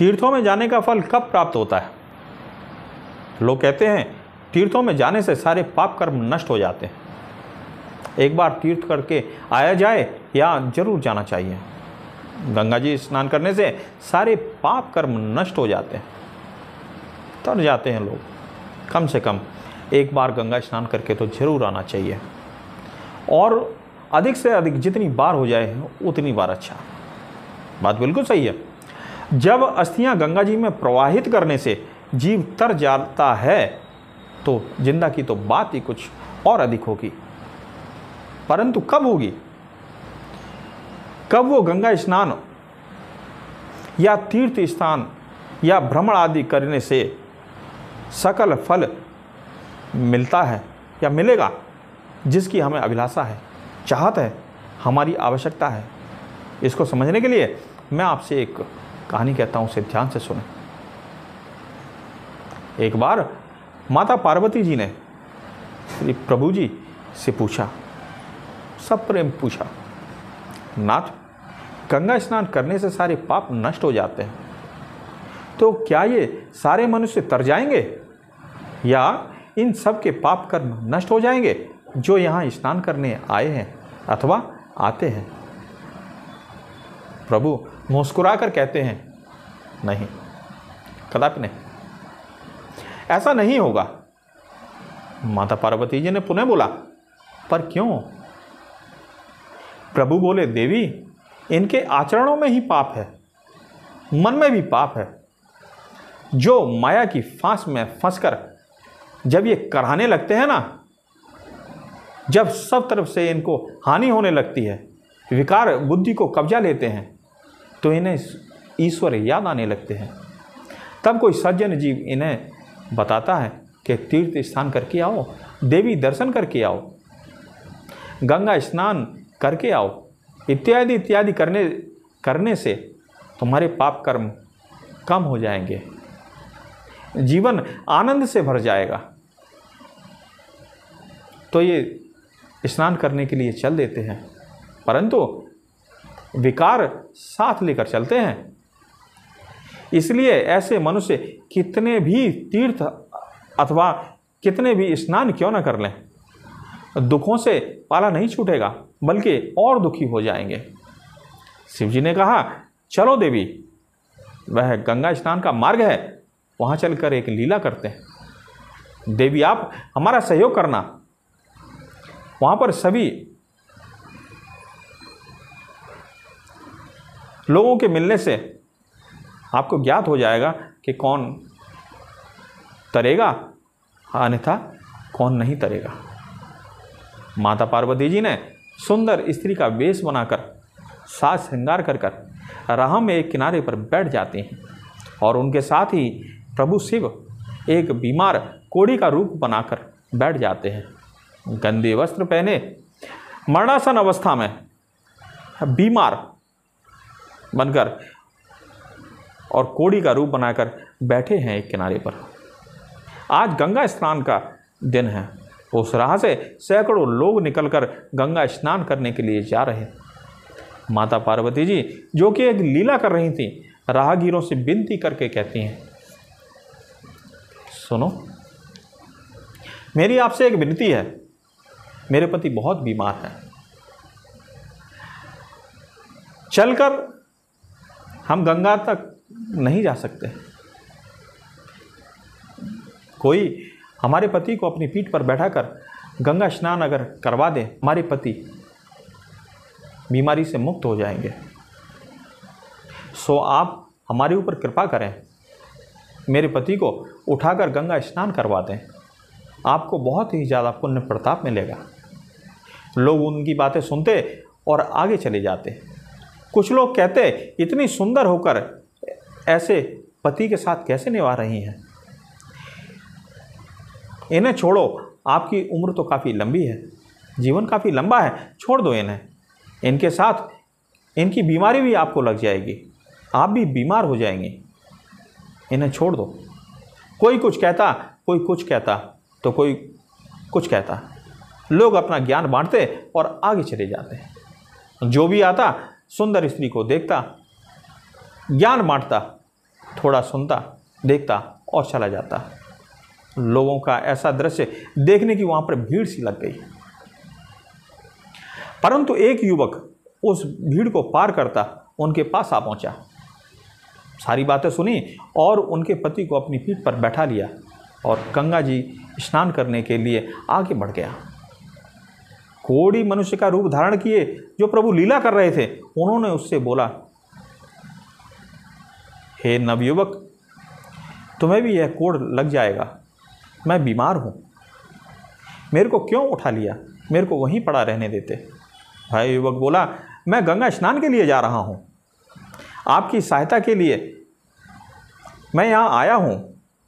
तीर्थों में जाने का फल कब प्राप्त होता है? लोग कहते हैं तीर्थों में जाने से सारे पाप कर्म नष्ट हो जाते हैं। एक बार तीर्थ करके आया जाए या जरूर जाना चाहिए। गंगा जी स्नान करने से सारे पाप कर्म नष्ट हो जाते हैं, तर जाते हैं लोग। कम से कम एक बार गंगा स्नान करके तो जरूर आना चाहिए, और अधिक से अधिक जितनी बार हो जाए उतनी बार अच्छा। बात बिल्कुल सही है। जब अस्थियां गंगा जी में प्रवाहित करने से जीव तर जाता है तो जिंदा की तो बात ही कुछ और अधिक होगी। परंतु कब होगी? कब वो गंगा स्नान या तीर्थ स्थान या भ्रमण आदि करने से सकल फल मिलता है या मिलेगा, जिसकी हमें अभिलाषा है, चाहत है, हमारी आवश्यकता है। इसको समझने के लिए मैं आपसे एक कहानी कहता हूं, उसे ध्यान से सुनें। एक बार माता पार्वती जी ने श्री प्रभु जी से पूछा, सब प्रेम पूछा, नाथ, गंगा स्नान करने से सारे पाप नष्ट हो जाते हैं, तो क्या ये सारे मनुष्य तर जाएंगे या इन सब के पाप कर्म नष्ट हो जाएंगे जो यहाँ स्नान करने आए हैं अथवा आते हैं? प्रभु मुस्कुराकर कहते हैं, नहीं, कदापि नहीं, ऐसा नहीं होगा। माता पार्वती जी ने पुनः बोला, पर क्यों? प्रभु बोले, देवी, इनके आचरणों में ही पाप है, मन में भी पाप है। जो माया की फांस में फंसकर जब ये कराने लगते हैं ना, जब सब तरफ से इनको हानि होने लगती है, विकार बुद्धि को कब्जा लेते हैं, तो इन्हें ईश्वर याद आने लगते हैं। तब कोई सज्जन जीव इन्हें बताता है कि तीर्थ स्नान करके आओ, देवी दर्शन करके आओ, गंगा स्नान करके आओ, इत्यादि इत्यादि करने से तुम्हारे पाप कर्म कम हो जाएंगे, जीवन आनंद से भर जाएगा। तो ये स्नान करने के लिए चल देते हैं, परंतु विकार साथ लेकर चलते हैं। इसलिए ऐसे मनुष्य कितने भी तीर्थ अथवा कितने भी स्नान क्यों न कर लें, दुखों से पाला नहीं छूटेगा, बल्कि और दुखी हो जाएंगे। शिव जी ने कहा, चलो देवी, वह गंगा स्नान का मार्ग है, वहाँ चलकर एक लीला करते हैं। देवी, आप हमारा सहयोग करना। वहाँ पर सभी लोगों के मिलने से आपको ज्ञात हो जाएगा कि कौन तरेगा, अन्यथा कौन नहीं तरेगा। माता पार्वती जी ने सुंदर स्त्री का वेश बनाकर, साज श्रृंगार कर राह में एक किनारे पर बैठ जाती हैं, और उनके साथ ही प्रभु शिव एक बीमार कोढ़ी का रूप बनाकर बैठ जाते हैं। गंदे वस्त्र पहने, मरणासन अवस्था में बीमार बनकर और कोढ़ी का रूप बनाकर बैठे हैं एक किनारे पर। आज गंगा स्नान का दिन है। उस राह से सैकड़ों लोग निकलकर गंगा स्नान करने के लिए जा रहे। माता पार्वती जी, जो कि एक लीला कर रही थी, राहगीरों से विनती करके कहती हैं, सुनो, मेरी आपसे एक विनती है। मेरे पति बहुत बीमार हैं, चलकर हम गंगा तक नहीं जा सकते। कोई हमारे पति को अपनी पीठ पर बैठाकर गंगा स्नान अगर करवा दे, हमारे पति बीमारी से मुक्त हो जाएंगे। सो आप हमारे ऊपर कृपा करें, मेरे पति को उठाकर गंगा स्नान करवा दें। आपको बहुत ही ज़्यादा पुण्य प्रताप मिलेगा। लोग उनकी बातें सुनते और आगे चले जाते। कुछ लोग कहते, इतनी सुंदर होकर ऐसे पति के साथ कैसे निभा रही हैं? इन्हें छोड़ो, आपकी उम्र तो काफ़ी लंबी है, जीवन काफ़ी लंबा है, छोड़ दो इन्हें। इनके साथ इनकी बीमारी भी आपको लग जाएगी, आप भी बीमार हो जाएंगे। इन्हें छोड़ दो। कोई कुछ कहता, कोई कुछ कहता, तो कोई कुछ कहता। लोग अपना ज्ञान बांटते और आगे चले जाते। जो भी आता सुंदर स्त्री को देखता, ज्ञान बांटता थोड़ा सुनता, देखता और चला जाता। लोगों का ऐसा दृश्य देखने की वहां पर भीड़ सी लग गई। परंतु एक युवक उस भीड़ को पार करता उनके पास आ पहुंचा, सारी बातें सुनी और उनके पति को अपनी पीठ पर बैठा लिया और गंगा जी स्नान करने के लिए आगे बढ़ गया। कोढ़ी मनुष्य का रूप धारण किए जो प्रभु लीला कर रहे थे, उन्होंने उससे बोला, हे नवयुवक, तुम्हें भी यह कोढ़ लग जाएगा। मैं बीमार हूं, मेरे को क्यों उठा लिया, मेरे को वहीं पड़ा रहने देते। भाई युवक बोला, मैं गंगा स्नान के लिए जा रहा हूं, आपकी सहायता के लिए मैं यहाँ आया हूं।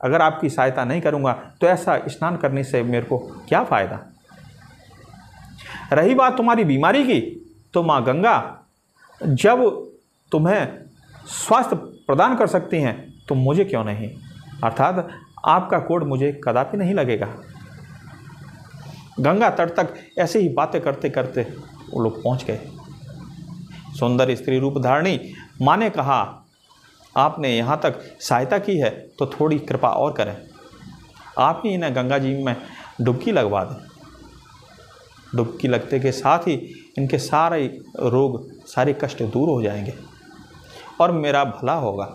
अगर आपकी सहायता नहीं करूंगा तो ऐसा स्नान करने से मेरे को क्या फ़ायदा। रही बात तुम्हारी बीमारी की, तो माँ गंगा जब तुम्हें स्वास्थ्य प्रदान कर सकती हैं तो मुझे क्यों नहीं, अर्थात आपका कोढ़ मुझे कदापि नहीं लगेगा। गंगा तट तक ऐसे ही बातें करते करते वो लोग पहुंच गए। सुंदर स्त्री रूप धारणी माँ ने कहा, आपने यहाँ तक सहायता की है तो थोड़ी कृपा और करें, आप ही इन्हें गंगा जी में डुबकी लगवा दें। डुबकी लगते के साथ ही इनके सारे रोग, सारे कष्ट दूर हो जाएंगे और मेरा भला होगा।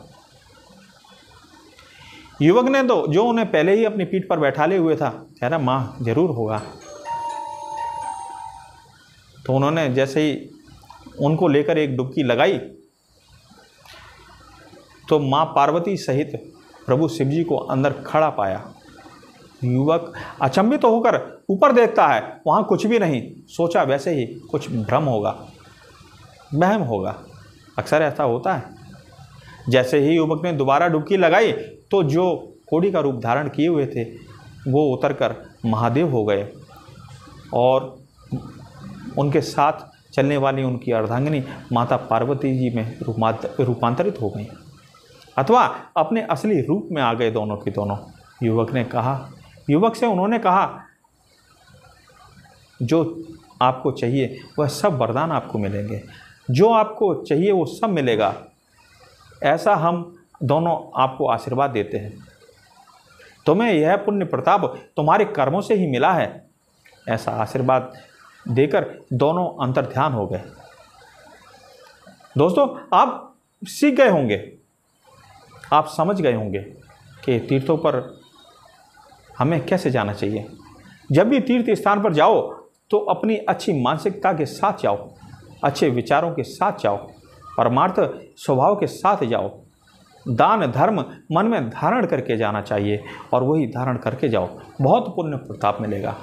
युवक ने तो, जो उन्हें पहले ही अपनी पीठ पर बैठा लिए हुए था, कह रहा माँ जरूर होगा। तो उन्होंने जैसे ही उनको लेकर एक डुबकी लगाई तो माँ पार्वती सहित प्रभु शिव जी को अंदर खड़ा पाया। युवक अचंभित होकर ऊपर देखता है, वहाँ कुछ भी नहीं। सोचा वैसे ही कुछ भ्रम होगा, वहम होगा, अक्सर ऐसा होता है। जैसे ही युवक ने दोबारा डुबकी लगाई तो जो कोढ़ी का रूप धारण किए हुए थे वो उतरकर महादेव हो गए और उनके साथ चलने वाली उनकी अर्धांगिनी माता पार्वती जी में रूपांतरित हो गई, अथवा अपने असली रूप में आ गए दोनों की दोनों। युवक से उन्होंने कहा, जो आपको चाहिए वह सब वरदान आपको मिलेंगे, जो आपको चाहिए वो सब मिलेगा, ऐसा हम दोनों आपको आशीर्वाद देते हैं। तुम्हें यह पुण्य प्रताप तुम्हारे कर्मों से ही मिला है। ऐसा आशीर्वाद देकर दोनों अंतर्ध्यान हो गए। दोस्तों, आप सीख गए होंगे, आप समझ गए होंगे कि तीर्थों पर हमें कैसे जाना चाहिए। जब भी तीर्थ स्थान पर जाओ तो अपनी अच्छी मानसिकता के साथ जाओ, अच्छे विचारों के साथ जाओ, परमार्थ स्वभाव के साथ जाओ। दान धर्म मन में धारण करके जाना चाहिए और वही धारण करके जाओ, बहुत पुण्य प्रताप मिलेगा।